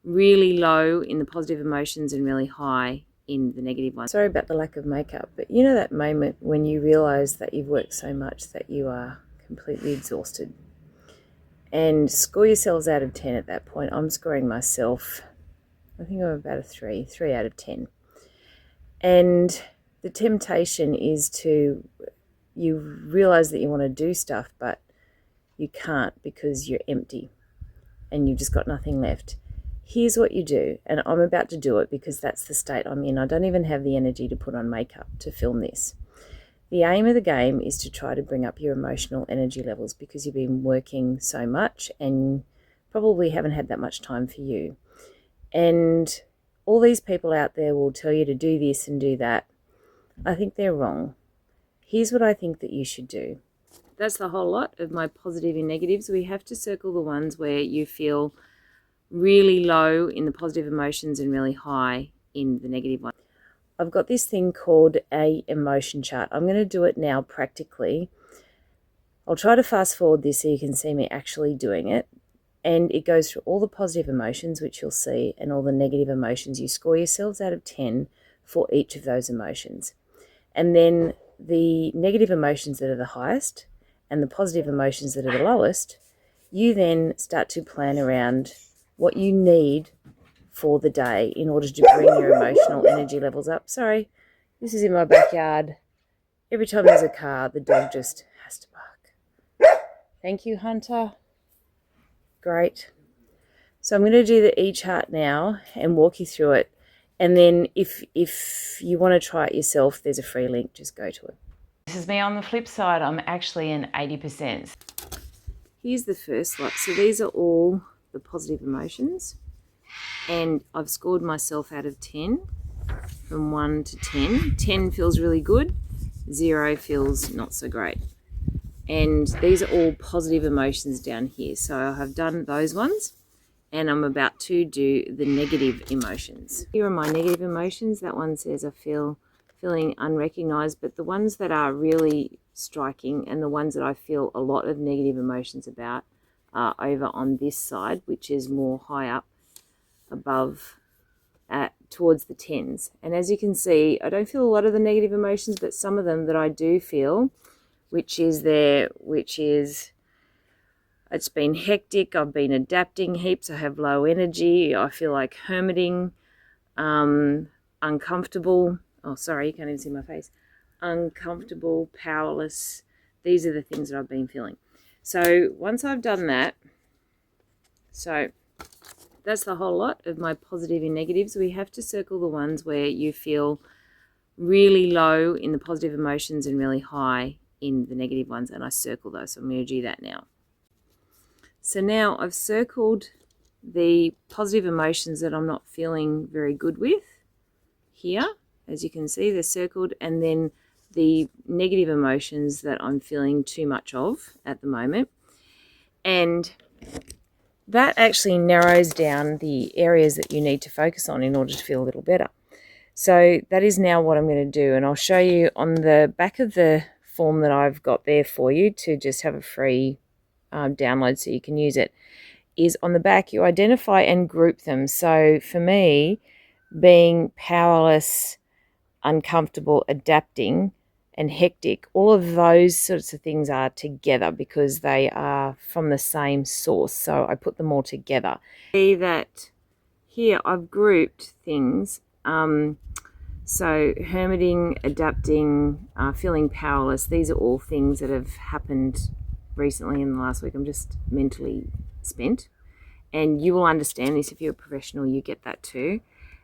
really low in the positive emotions and really high in the negative ones. Sorry about the lack of makeup, but you know that moment when you realise that you've worked so much that you are completely exhausted, and score yourselves out of 10 at that point. I'm scoring myself, I think I'm about a 3 out of 10. And the temptation is you realise that you want to do stuff, but you can't because you're empty and you've just got nothing left. Here's what you do, and I'm about to do it because that's the state I'm in. I don't even have the energy to put on makeup to film this. The aim of the game is to try to bring up your emotional energy levels because you've been working so much and probably haven't had that much time for you. And all these people out there will tell you to do this and do that. I think they're wrong. Here's what I think that you should do. That's the whole lot of my positive and negatives. We have to circle the ones where you feel really low in the positive emotions and really high in the negative one. I've got this thing called a emotion chart. I'm going to do it now practically. I'll try to fast forward this so you can see me actually doing it. And it goes through all the positive emotions, which you'll see, and all the negative emotions. You score yourselves out of 10 for each of those emotions. And then the negative emotions that are the highest and the positive emotions that are the lowest, you then start to plan around what you need for the day in order to bring your emotional energy levels up. Sorry, this is in my backyard. Every time there's a car, the dog just has to bark. Thank you, Hunter. Great. So I'm going to do the e-chart now and walk you through it. And then if you want to try it yourself, there's a free link. Just go to it. This is me on the flip side. I'm actually an 80%. Here's the first lot. So these are all the positive emotions. And I've scored myself out of 10 from 1 to 10. 10 feels really good. 0 feels not so great. And these are all positive emotions down here. So I have done those ones and I'm about to do the negative emotions. Here are my negative emotions. That one says I feeling unrecognized, but the ones that are really striking and the ones that I feel a lot of negative emotions about are over on this side, which is more high up above towards the 10s. And as you can see, I don't feel a lot of the negative emotions, but some of them that I do feel, which is it's been hectic, I've been adapting heaps, I have low energy, I feel like hermiting, uncomfortable, oh sorry, you can't even see my face, uncomfortable, powerless. These are the things that I've been feeling. So once I've done that, so that's the whole lot of my positive and negatives. We have to circle the ones where you feel really low in the positive emotions and really high in the negative ones, and I circle those. So I'm going to do that now. So now I've circled the positive emotions that I'm not feeling very good with here. As you can see, they're circled, and then the negative emotions that I'm feeling too much of at the moment. And that actually narrows down the areas that you need to focus on in order to feel a little better. So that is now what I'm going to do, and I'll show you on the back of the form that I've got there for you to just have a free download so you can use it, is on the back you identify and group them. So for me, being powerless, uncomfortable, adapting, and hectic, all of those sorts of things are together because they are from the same source. So I put them all together. See that here I've grouped things. So hermiting, adapting, feeling powerless, these are all things that have happened recently in the last week. I'm just mentally spent. And you will understand this if you're a professional, you get that too.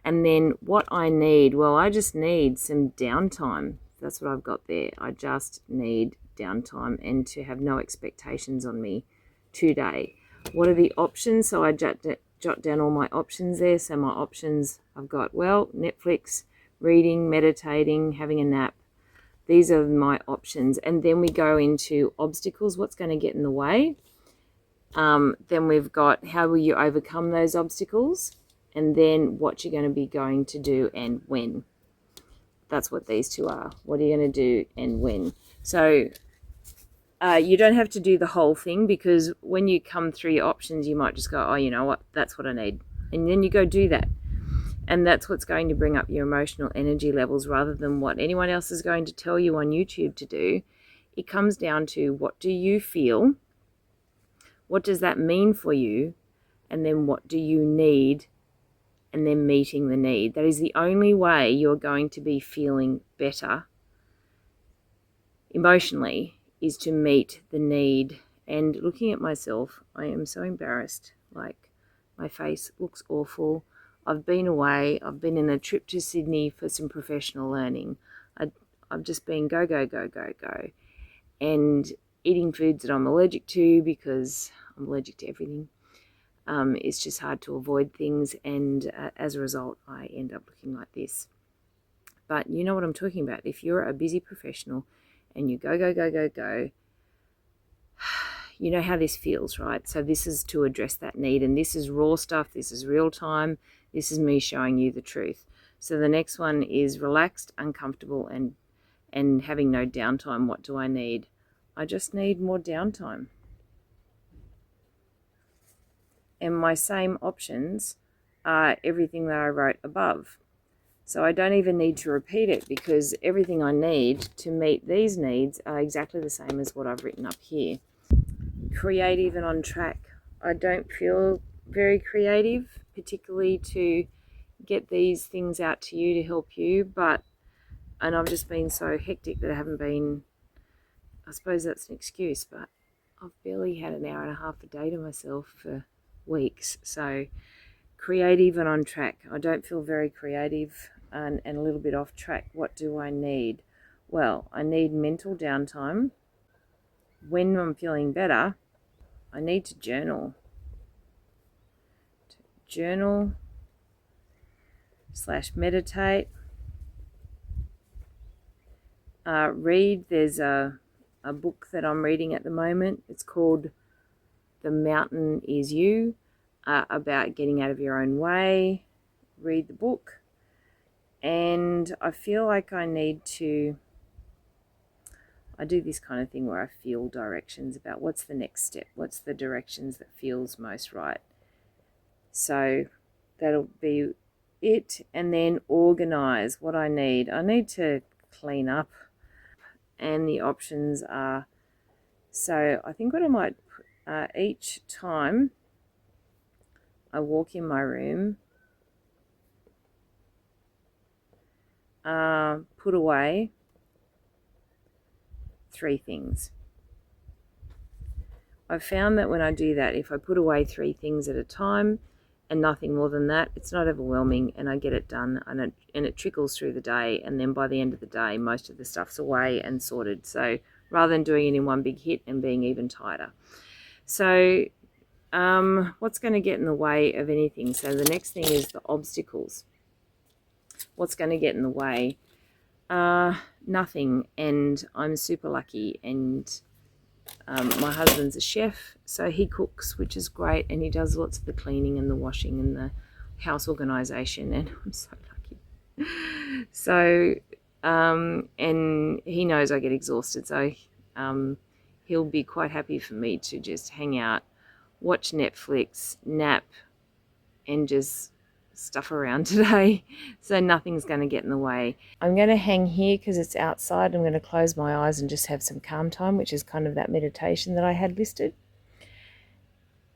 And then what I need, well, I just need some downtime. That's what I've got there. I just need downtime and to have no expectations on me today. What are the options? So I jot down all my options there. So my options I've got, well, Netflix, reading, meditating, having a nap. These are my options. And then we go into obstacles, what's going to get in the way. Then we've got how will you overcome those obstacles, and then what you're going to be going to do and when. That's what these two are. What are you going to do and when? So you don't have to do the whole thing, because when you come through your options, you might just go, oh, you know what, that's what I need. And then you go do that. And that's what's going to bring up your emotional energy levels rather than what anyone else is going to tell you on YouTube to do. It comes down to, what do you feel? What does that mean for you? And then what do you need? And then meeting the need. That is the only way you're going to be feeling better emotionally, is to meet the need. And looking at myself, I am so embarrassed. Like, my face looks awful. I've been away. I've been in a trip to Sydney for some professional learning. I've just been go, go, go, go, go. And eating foods that I'm allergic to, because I'm allergic to everything. It's just hard to avoid things, and as a result, I end up looking like this. But you know what I'm talking about. If you're a busy professional and you go, go, go, go, go, you know how this feels, right? So this is to address that need, and this is raw stuff. This is real time. This is me showing you the truth. So the next one is relaxed, uncomfortable, and having no downtime. What do I need? I just need more downtime. And my same options are everything that I wrote above. So I don't even need to repeat it, because everything I need to meet these needs are exactly the same as what I've written up here. Creative and on track. I don't feel very creative, particularly to get these things out to you to help you, and I've just been so hectic that I haven't been, I suppose that's an excuse, but I've barely had an hour and a half a day to myself for weeks. So creative and on track. I don't feel very creative and a little bit off track. What do I need? Well, I need mental downtime. When I'm feeling better, I need to journal. Journal/meditate. Read. There's a book that I'm reading at the moment. It's called The Mountain Is You, about getting out of your own way. Read the book. And I feel like I do this kind of thing where I feel directions about what's the next step, what's the directions that feels most right. So that'll be it. And then organize what I need. I need to clean up, and the options are, so I think what I might, each time I walk in my room, put away 3 things. I've found that when I do that, if I put away 3 things at a time and nothing more than that, it's not overwhelming, and I get it done, and it trickles through the day, and then by the end of the day, most of the stuff's away and sorted. So rather than doing it in one big hit and being even tighter. So what's going to get in the way of anything? So the next thing is the obstacles. What's going to get in the way? Nothing. And I'm super lucky, and my husband's a chef, so he cooks, which is great, and he does lots of the cleaning and the washing and the house organization, and I'm so lucky. So and he knows I get exhausted, so he'll be quite happy for me to just hang out, watch Netflix, nap, and just stuff around today. So nothing's going to get in the way. I'm going to hang here because it's outside. I'm going to close my eyes and just have some calm time, which is kind of that meditation that I had listed.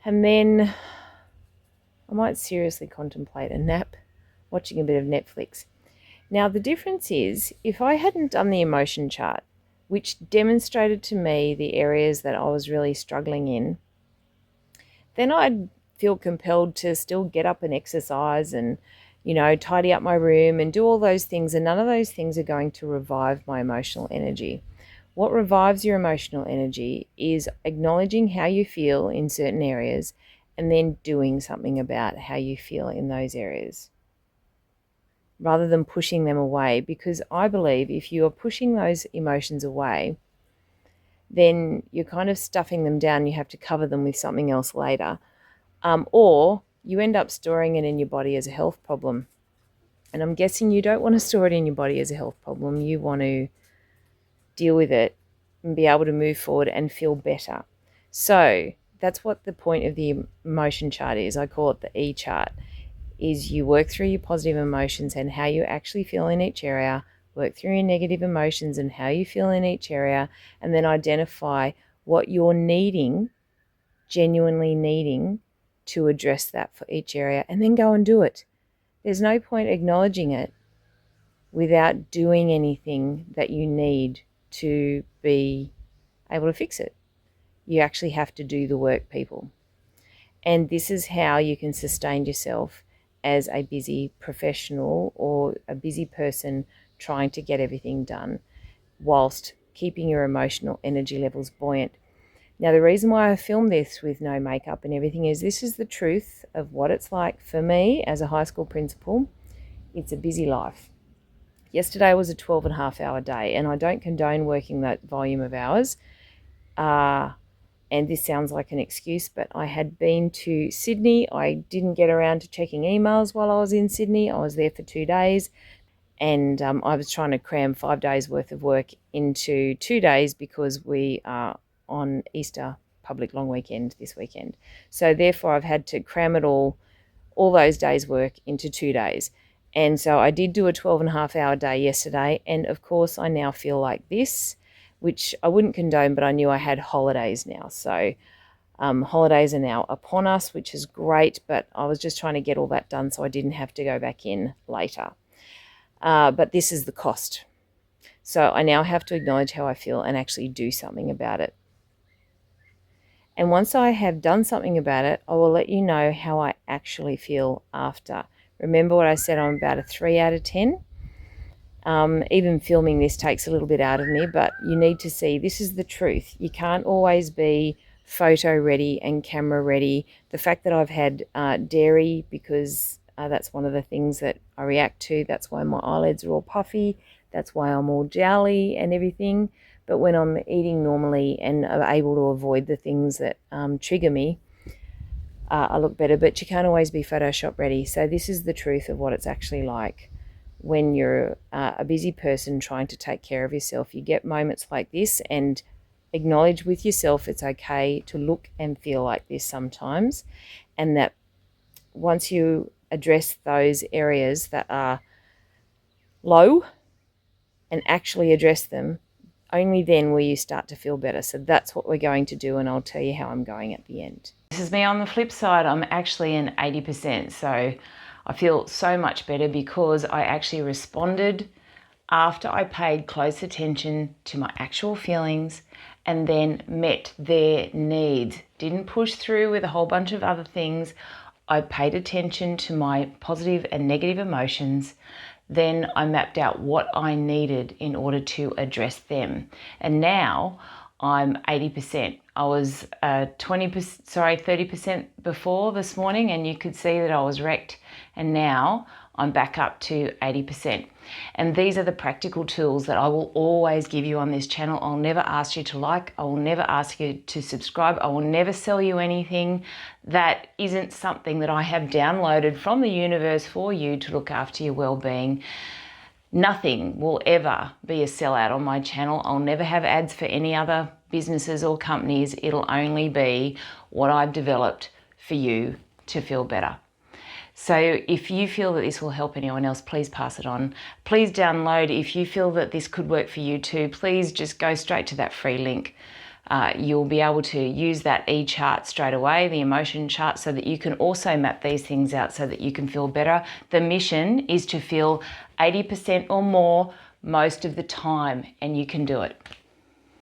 And then I might seriously contemplate a nap, watching a bit of Netflix. Now the difference is, if I hadn't done the emotion chart, which demonstrated to me the areas that I was really struggling in, then I'd feel compelled to still get up and exercise and, tidy up my room and do all those things. And none of those things are going to revive my emotional energy. What revives your emotional energy is acknowledging how you feel in certain areas and then doing something about how you feel in those areas, rather than pushing them away. Because I believe if you are pushing those emotions away, then you're kind of stuffing them down. You have to cover them with something else later. Or you end up storing it in your body as a health problem. And I'm guessing you don't want to store it in your body as a health problem. You want to deal with it and be able to move forward and feel better. So that's what the point of the emotion chart is. I call it the E chart. is you work through your positive emotions and how you actually feel in each area, work through your negative emotions and how you feel in each area, and then identify what you're needing, genuinely needing, to address that for each area, and then go and do it. There's no point acknowledging it without doing anything that you need to be able to fix it. You actually have to do the work, people. And this is how you can sustain yourself as a busy professional or a busy person trying to get everything done whilst keeping your emotional energy levels buoyant. Now, the reason why I filmed this with no makeup and everything is this is the truth of what it's like for me as a high school principal. It's a busy life. Yesterday was a 12.5-hour day, and I don't condone working that volume of hours. And this sounds like an excuse, but I had been to Sydney. I didn't get around to checking emails while I was in Sydney. I was there for 2 days, and I was trying to cram 5 days worth of work into 2 days because we are on Easter public long weekend this weekend. So therefore I've had to cram it all those days work into 2 days. And so I did do a 12.5-hour day yesterday. And of course I now feel like this, which I wouldn't condone, but I knew I had holidays now. So holidays are now upon us, which is great, but I was just trying to get all that done so I didn't have to go back in later. But this is the cost. So I now have to acknowledge how I feel and actually do something about it. And once I have done something about it, I will let you know how I actually feel after. Remember what I said, I'm about a 3 out of 10. Even filming this takes a little bit out of me, but you need to see this is the truth. You can't always be photo ready and camera ready. The fact that I've had dairy, because that's one of the things that I react to. That's why my eyelids are all puffy. That's why I'm all jowly and everything. But when I'm eating normally and are able to avoid the things that trigger me, I look better. But you can't always be Photoshop ready. So this is the truth of what it's actually like when you're a busy person trying to take care of yourself. You get moments like this, and acknowledge with yourself it's okay to look and feel like this sometimes, and that once you address those areas that are low and actually address them, only then will you start to feel better. So that's what we're going to do, and I'll tell you how I'm going at the end. This is me on the flip side. I'm actually an 80%. So I feel so much better because I actually responded after I paid close attention to my actual feelings and then met their needs. Didn't push through with a whole bunch of other things. I paid attention to my positive and negative emotions. Then I mapped out what I needed in order to address them. And now I'm 80%. I was 30% before this morning, and you could see that I was wrecked. And now I'm back up to 80%. And these are the practical tools that I will always give you on this channel. I'll never ask you to like. I will never ask you to subscribe. I will never sell you anything that isn't something that I have downloaded from the universe for you to look after your well-being. Nothing will ever be a sellout on my channel. I'll never have ads for any other businesses or companies. It'll only be what I've developed for you to feel better. So if you feel that this will help anyone else, please pass it on. Please download. If you feel that this could work for you too, please just go straight to that free link. You'll be able to use that e-chart straight away, the emotion chart, so that you can also map these things out so that you can feel better. The mission is to feel 80% or more most of the time, and you can do it.